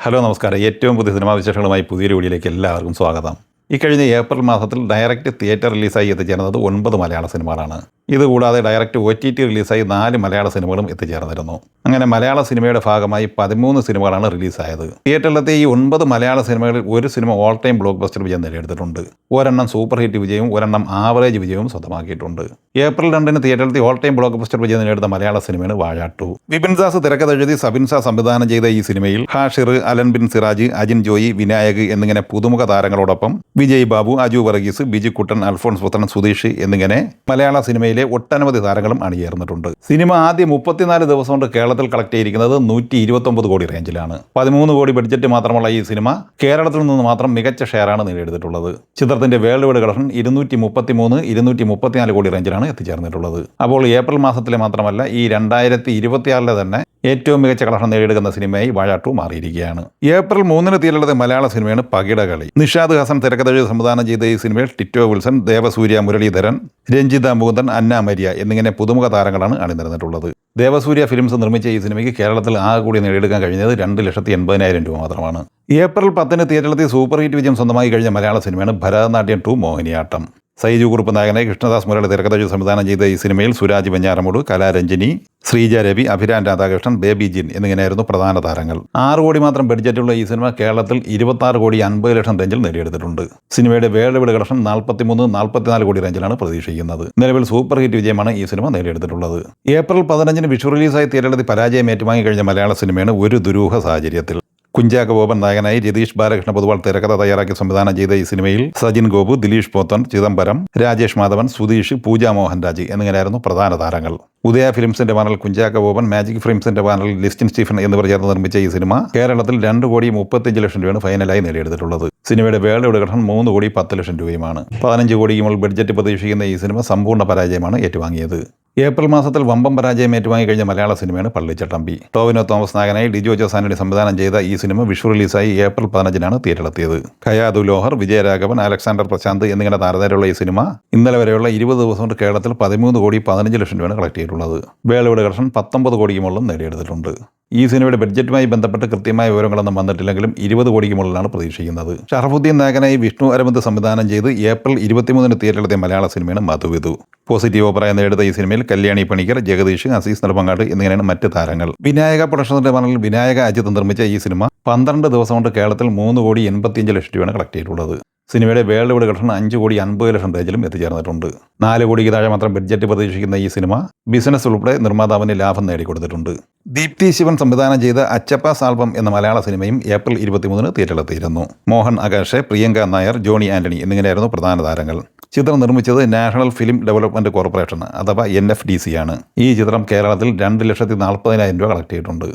Hello നമസ്കാരം. ഏറ്റവും പുതിയ സിനിമാ വിശേഷങ്ങളുമായി പുതിയൊരു വീഡിയോയിലേക്ക് എല്ലാവർക്കും സ്വാഗതം. ഇക്കഴിഞ്ഞ ഏപ്രിൽ മാസത്തിൽ ഡയറക്റ്റ് തിയേറ്റർ റിലീസായി എത്തിച്ചേർന്നത് 9 മലയാള സിനിമകളാണ്. ഇതുകൂടാതെ ഡയറക്റ്റ് OTT റിലീസായി 4 മലയാള സിനിമകളും എത്തിച്ചേർന്നിരുന്നു. അങ്ങനെ മലയാള സിനിമയുടെ ഭാഗമായി 13 സിനിമകളാണ് റിലീസായത്. തിയേറ്ററിലെത്തിയ ഈ 9 മലയാള സിനിമകളിൽ ഒരു cinema all time blockbuster വിജയം നേടിയെടുത്തിട്ടുണ്ട്. ഒരെണ്ണം സൂപ്പർ ഹിറ്റ് വിജയവും ഒരെണ്ണം ആവറേജ് വിജയവും സ്വന്തമാക്കിയിട്ടുണ്ട്. ഏപ്രിൽ 2 തിയേറ്ററിലെത്തി ഓൾ ടൈം ബ്ലോക്ക് ബസ്റ്റർ വിജയം നേടിയെടുത്ത മലയാള സിനിമയാണ് വാഴ 2. വിപിൻ ദാസ് തിരക്കഥ എഴുതി സബിൻ ഷാ സംവിധാനം ചെയ്ത ഈ സിനിമയിൽ ഹാഷിർ, അലൻ ബിൻ സിറാജ്, അജിൻ ജോയി, വിനായക് എന്നിങ്ങനെ പുതുമുഖ താരങ്ങളോടൊപ്പം വിജയ് ബാബു, അജു വർഗീസ്, ബിജു കുട്ടൻ, അൽഫോൺസ് പുത്രൻ, സുധീഷ് എന്നിങ്ങനെ മലയാള സിനിമയിലെ ഒട്ടനവധി താരങ്ങളും അണിയേർന്നിട്ടുണ്ട്. സിനിമ ആദ്യം 34 ദിവസം കൊണ്ട് കേരളത്തിൽ കളക്ട് ചെയ്തിരിക്കുന്നത് 129 കോടി റേഞ്ചിലാണ്. 13 കോടി ബഡ്ജറ്റ് മാത്രമുള്ള ഈ സിനിമ കേരളത്തിൽ നിന്ന് മാത്രം മികച്ച ഷെയറാണ് നേടിയെടുത്തിട്ടുള്ളത്. ചിത്രത്തിന്റെ വേൾഡ് വൈഡ് കളക്ഷൻ 234 കോടി റേഞ്ചിലാണ് എത്തിച്ചേർന്നിട്ടുള്ളത്. അപ്പോൾ ഏപ്രിൽ മാസത്തിലെ മാത്രമല്ല, ഈ 2024 തന്നെ ഏറ്റവും മികച്ച കളക്ഷൻ നേടിയെടുക്കുന്ന സിനിമയായി വാഴ 2 മാറിയിരിക്കുകയാണ്. ഏപ്രിൽ 3 തിയേറ്ററിലെത്തിയ മലയാള സിനിമയാണ് പകിടകളി. നിഷാദ് ഹസൻ തിരക്കഥ എഴുതി സംവിധാനം ചെയ്ത ഈ സിനിമയിൽ ടിറ്റോ വിൽസൺ, ദേവസൂര്യ, മുരളീധരൻ, രഞ്ജിത മുകുന്ദൻ, അന്ന മരിയ എന്നിങ്ങനെ പുതുമുഖ താരങ്ങളാണ് അണിനിരന്നിട്ടുള്ളത്. ദേവസൂര്യ ഫിലിംസ് നിർമ്മിച്ച ഈ സിനിമയ്ക്ക് കേരളത്തിൽ ആകെ കൂടി നേടിയെടുക്കാൻ കഴിഞ്ഞത് 2,80,000 രൂപ മാത്രമാണ്. ഏപ്രിൽ 10 തിയേറ്ററിലെത്തി സൂപ്പർ ഹിറ്റ് വിജയം സ്വന്തമായി കഴിഞ്ഞ മലയാള സിനിമയാണ് ഭരതനാട്യം 2 മോഹിനിയാട്ടം. സൈജു കുറുപ്പ് നായകനായി കൃഷ്ണദാസ് മുരളി തിരക്കഥ എഴുതി സംവിധാനം ചെയ്ത ഈ സിനിമയിൽ സുരാജ് വെഞ്ഞാറമൂട്, കലാരഞ്ജിനി, ശ്രീജ രവി, അഭിരാൻ രാധാകൃഷ്ണൻ, ബേബി ജിൻ എന്നിങ്ങനെയായിരുന്നു പ്രധാന താരങ്ങൾ. 6 കോടി മാത്രം ബഡ്ജറ്റുള്ള ഈ സിനിമ കേരളത്തിൽ 26,50,00,000 റേഞ്ചിൽ നേടിയെടുത്തിട്ടുണ്ട്. സിനിമയുടെ വേൾഡ് വൈഡ് കളക്ഷൻ 43-44 കോടി റേഞ്ചിലാണ് പ്രതീക്ഷിക്കുന്നത്. നിലവിൽ സൂപ്പർ ഹിറ്റ് വിജയമാണ് ഈ സിനിമ നേടിയെടുത്തിട്ടുള്ളത്. ഏപ്രിൽ 15 വിഷു റിലീസായി തിയേറ്ററിലെത്തി പരാജയം ഏറ്റുവാങ്ങി കഴിഞ്ഞ മലയാള സിനിമയാണ് ഒരു ദുരൂഹ സാഹചര്യത്തിൽ. കുഞ്ചാക്കോ ബോബൻ നായകനായി രതീഷ് ബാലകൃഷ്ണ പൊതുവാൾ തിരക്കഥ തയ്യാറാക്കി സംവിധാനം ചെയ്ത ഈ സിനിമയിൽ സജിൻ ഗോപു, ദിലീഷ് പോത്തൻ, ചിദംബരം, രാജേഷ് മാധവൻ, സുധീഷ്, പൂജ മോഹൻരാജ് എന്നിങ്ങനെയായിരുന്നു പ്രധാന താരങ്ങൾ. ഉദയ ഫിലിംസിന്റെ ബാനറിൽ കുഞ്ചാക്കോ ബോബൻ, മാജിക് ഫിലിംസിന്റെ ബാനറിൽ ലിസ്റ്റിൻ സ്റ്റീഫൻ എന്നിവർ ചേർന്ന് നിർമ്മിച്ച ഈ സിനിമ കേരളത്തിൽ 2,35,00,000 രൂപയാണ് ഫൈനലായി നേടിയെടുത്തിട്ടുള്ളത്. സിനിമയുടെ വേൾഡ് വൈഡ് കളക്ഷൻ 3,10,00,000 രൂപയുമാണ്. 15 കോടിയുമുള്ള ബഡ്ജറ്റ് പ്രതീക്ഷിക്കുന്ന ഈ സിനിമ സമ്പൂർണ്ണ പരാജയമാണ് ഏറ്റുവാങ്ങിയത്. ഏപ്രിൽ മാസത്തിൽ വമ്പം പരാജയം ഏറ്റുവാങ്ങി കഴിഞ്ഞ മലയാള സിനിമയാണ് പള്ളിച്ചട്ടമ്പി. ടോവിനോ തോമസ് നായകനായി ഡിജോ ജോസ് ആന്റണി സംവിധാനം ചെയ്ത ഈ സിനിമ വിഷു റിലീസായി ഏപ്രിൽ 15 തിയേറ്ററിലെത്തിയത്. ഖയാദു ലോഹർ, വിജയരാഘവൻ, അലക്സാണ്ടർ പ്രശാന്ത് എന്നിങ്ങനെ താരനിരയുള്ള ഈ സിനിമ ഇന്നലെ വരെയുള്ള 20 ദിവസം കൊണ്ട് കേരളത്തിൽ 13,15,00,000 രൂപയാണ് കളക്ട് ചെയ്തിട്ടുള്ളത്. വേൾഡ് വൈഡ് കളക്ഷൻ 19 കോടിക്ക് മുകളിലും നേടിയെടുത്തിട്ടുണ്ട്. ഈ സിനിമയുടെ ബഡ്ജറ്റുമായി ബന്ധപ്പെട്ട് കൃത്യമായ വിവരങ്ങളൊന്നും വന്നിട്ടില്ലെങ്കിലും 20 കോടിക്ക് മുകളിലാണ് പ്രതീക്ഷിക്കുന്നത്. ഷറഫുദ്ദീൻ നായകനായി വിഷ്ണു അരവിന്ദ് സംവിധാനം ചെയ്ത് ഏപ്രിൽ 23 തിയേറ്ററിലെത്തിയ മലയാള സിനിമയാണ് മധുവിധു. പോസിറ്റീവ് അഭിപ്രായം നേടിയെടുത്ത ഈ സിനിമയിൽ കല്യാണി പണിക്കർ, ജഗദീഷ്, അസീസ് നെടുമങ്ങാട് എന്നിങ്ങനെയാണ് മറ്റ് താരങ്ങൾ. വിനായക പ്രൊഡക്ഷൻസിന്റെ ബാനറിൽ വിനായക അജിത്ത് നിർമ്മിച്ച ഈ സിനിമ 12 ദിവസം കൊണ്ട് കേരളത്തിൽ 3,85,00,000 രൂപയാണ് കളക്ട് ചെയ്തിട്ടുള്ളത്. സിനിമയുടെ വേൾഡ് വൈഡ് കളക്ഷൻ 5,50,00,000 റേഞ്ചിലും എത്തിച്ചേർന്നിട്ടുണ്ട്. 4 കോടിക്ക് താഴെ മാത്രം ബഡ്ജറ്റ് പ്രതീക്ഷിക്കുന്ന ഈ സിനിമ ബിസിനസ് ഉൾപ്പെടെ നിർമ്മാതാവിന് ലാഭം നേടിക്കൊടുത്തിട്ടുണ്ട്. ദീപ്തി ശിവൻ സംവിധാനം ചെയ്ത അച്ചപ്പാസ് ആൽബം എന്ന മലയാള സിനിമയും ഏപ്രിൽ 23 തിയേറ്ററിലെത്തിയിരുന്നു. മോഹൻ ആകാശ്, പ്രിയങ്ക നായർ, ജോണി ആന്റണി എന്നിങ്ങനെയായിരുന്നു പ്രധാന താരങ്ങൾ. ചിത്രം നിർമ്മിച്ചത് നാഷണൽ ഫിലിം ഡെവലപ്മെന്റ് കോർപ്പറേഷൻ അഥവാ NFDC ആണ്. ഈ ചിത്രം കേരളത്തിൽ 2,40,000 രൂപ കളക്ട് ചെയ്തിട്ടുണ്ട്.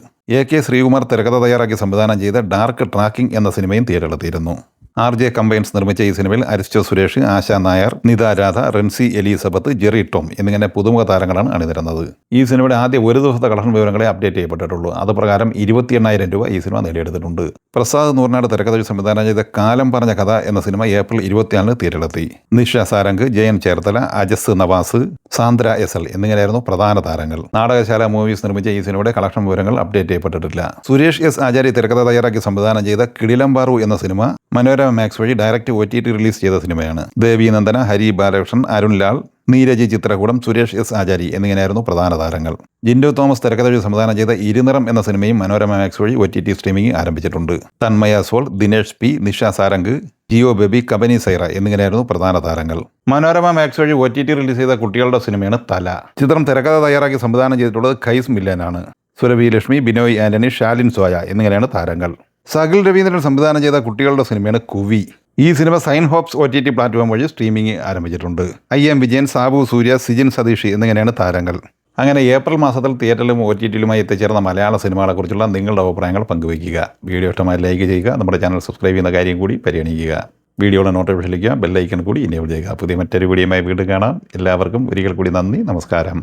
AK ശ്രീകുമാർ തിരക്കഥ തയ്യാറാക്കി സംവിധാനം ചെയ്ത ഡാർക്ക് ട്രാക്കിംഗ് എന്ന സിനിമയും തിയേറ്ററിലെത്തിയിരുന്നു. RJ കമ്പൈൻസ് നിർമ്മിച്ച ഈ സിനിമയിൽ അരിസ്റ്റോ സുരേഷ്, ആശ നായർ, നിത രാധ, റെൻസി എലിസബത്ത്, ജെറി ടോം എന്നിങ്ങനെ പുതുമുഖ താരങ്ങളാണ് അണിനിരുന്നത്. ഈ സിനിമയുടെ ആദ്യ ഒരു ദിവസത്തെ കളക്ഷൻ വിവരങ്ങളെ അപ്ഡേറ്റ് ചെയ്യപ്പെട്ടിട്ടുള്ളൂ. അതുപ്രകാരം 28,000 രൂപ ഈ സിനിമ നേടിയെടുത്തിട്ടുണ്ട്. പ്രസാദ് നൂറിനാട് തിരക്കഥ സംവിധാനം ചെയ്ത കാലം പറഞ്ഞ കഥ എന്ന സിനിമ ഏപ്രിൽ 24 തിയേറ്ററിലെത്തി. നിഷ സാരംഗ്, ജയൻ ചേർത്തല, അജസ് നവാസ്, സാന്ദ്ര SL എന്നിങ്ങനെയായിരുന്നു പ്രധാന താരങ്ങൾ. നാടകശാല മൂവീസ് നിർമ്മിച്ച ഈ സിനിമയുടെ കളക്ഷൻ വിവരങ്ങൾ അപ്ഡേറ്റ് ചെയ്യപ്പെട്ടിട്ടില്ല. സുരേഷ് S ആചാര്യ തിരക്കഥ തയ്യാറാക്കി സംവിധാനം ചെയ്ത കിടിലംബാറു എന്ന സിനിമ മനോരമ മാക്സ് വഴി ഡയറക്റ്റ് OTT റിലീസ് ചെയ്ത സിനിമയാണ്. ദേവി നന്ദന, ഹരി ബാലകൃഷ്ണൻ, അരുൺ ലാൽ, നീരജ് ചിത്രകൂടം, സുരേഷ് S ആചാരി എന്നിങ്ങനെയായിരുന്നു പ്രധാന താരങ്ങൾ. ജിൻഡോ തോമസ് തിരക്കഥ സംവിധാനം ചെയ്ത ഇരുനിറം എന്ന സിനിമയും മനോരമ മാക്സ് വഴി OTT സ്ട്രീമിംഗ് ആരംഭിച്ചിട്ടുണ്ട്. തന്മയ സോൾ, ദിനേഷ് P, നിഷ സാരംഗ്, ജിയോ ബേബി, കബനി സൈറ എന്നിങ്ങനെയായിരുന്നു പ്രധാന താരങ്ങൾ. മനോരമ മാക്സ് വഴി OTT റിലീസ് ചെയ്ത കുട്ടികളുടെ സിനിമയാണ് തല. ചിത്രം തിരക്കഥ തയ്യാറാക്കി സംവിധാനം ചെയ്തിട്ടുള്ളത് ഖൈസ് മില്ലനാണ്. സുരഭി ലക്ഷ്മി, ബിനോയ് ആന്റണി, ഷാലിൻ സോയ എന്നിങ്ങനെയാണ് താരങ്ങൾ. സകിൽ രവീന്ദ്രൻ സംവിധാനം ചെയ്ത കുട്ടികളുടെ സിനിമയാണ് കുവി. ഈ സിനിമ സൈൻ ഹോപ്സ് OTT പ്ലാറ്റ്ഫോം വഴി സ്ട്രീമിംഗ് ആരംഭിച്ചിട്ടുണ്ട്. IM വിജയൻ, സാബു സൂര്യ, സിജിൻ സതീഷ് എന്നിങ്ങനെയാണ് താരങ്ങൾ. അങ്ങനെ ഏപ്രിൽ മാസത്തിൽ തിയേറ്ററിലും OTTയിലുമായി എത്തിച്ചേർന്ന മലയാള സിനിമകളെക്കുറിച്ചുള്ള നിങ്ങളുടെ അഭിപ്രായങ്ങൾ പങ്കുവയ്ക്കുക. വീഡിയോ ഇഷ്ടമായി ലൈക്ക് ചെയ്യുക. നമ്മുടെ ചാനൽ സബ്സ്ക്രൈബ് ചെയ്യുന്ന കാര്യം കൂടി പരിഗണിക്കുക. വീഡിയോയുടെ നോട്ടിഫിക്കേഷൻ ലഭിക്കുക. ബെല്ലൈക്കൺ കൂടി എനേബിൾ ചെയ്യുക. പുതിയ മറ്റൊരു വീഡിയോയുമായി വീണ്ടും കാണാം. എല്ലാവർക്കും ഒരിക്കൽ കൂടി നന്ദി, നമസ്കാരം.